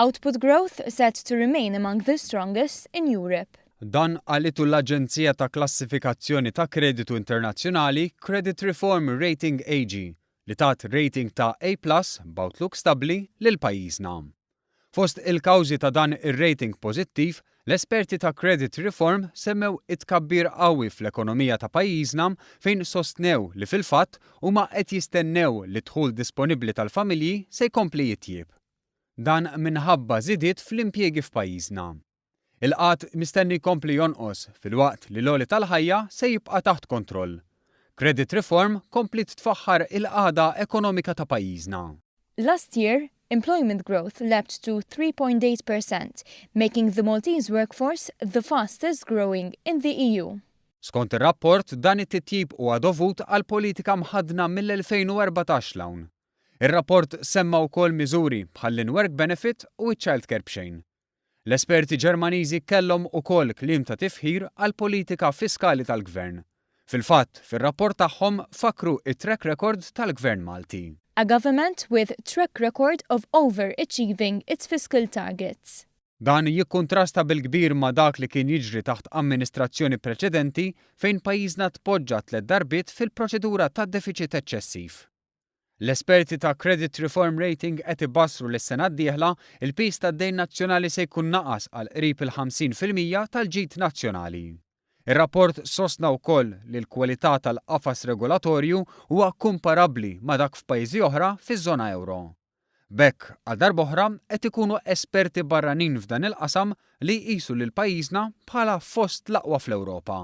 Output growth set to remain among the strongest in Europe. Dan għalitu l-Aġenzija ta' klassifikazzjoni ta' kreditu internazzjonali Creditreform Rating AG li tat rating ta' A+ b'outlook stabbli lil pajjiżna. Fost il-kawżi ta' dan ir-rating pożittiv, l-esperti ta' Creditreform semmew it-tkabbir qawwi fl-ekonomija ta' pajjiżna fejn sostnew li fil-fatt huma qed jistennew li dħul disponibbli tal-familji se jkompli jitjieb. Dan minħabba żidiet fl-impjiegi f'pajjiżna. Il-qatt mistenni jkompli jonqos filwaqt li l-għoli tal-ħajja se jibqa' taħt kontroll. Creditreform komplit tfaħħar il-qagħda ekonomika ta' pajjiżna. Last year, employment growth leapt to 3.8%, making the Maltese workforce the fastest growing in the EU. Skont ir-rapport dan it-titjib huwa dovut għal politika mħaddna mill-2014 l-hawn. Ir-rapport semma wkoll miżuri bħall work benefit u ch-childcare b'xejn. L-esperti Ġermaniżi kellhom ukoll kliem ta' tifħir għal politika fiskali tal-Gvern. Fil-fatt, fir-rapport tagħhom fakru it-track record tal-Gvern Malti. A government with track record of overachieving its fiscal targets. Dan jikkuntrasta bil-kbir ma' dak li kien jiġri taħt amministrazzjoni preċedenti fejn pajjiżna tpoġġa 3 darbiet fil-proċedura tad-deficit eċċessiv. L-esperti ta' Creditreform Rating qed ibassru lis sena d-dieħla il-pis tad-dejn nazzjonali se jkun naqas għal qrib il-50% tal-ġid nazzjonali. Ir-rapport sostna wkoll li l-kwalità tal-qafas regolatorju huwa komparabbli ma' dak f'pajjiżi oħra fiż-żona euro. B'hekk għal darb'oħra qed ikunu esperti barranin f'dan il-qasam li jqisu lil pajjiżna bħala fost l-aqwa fl-Ewropa.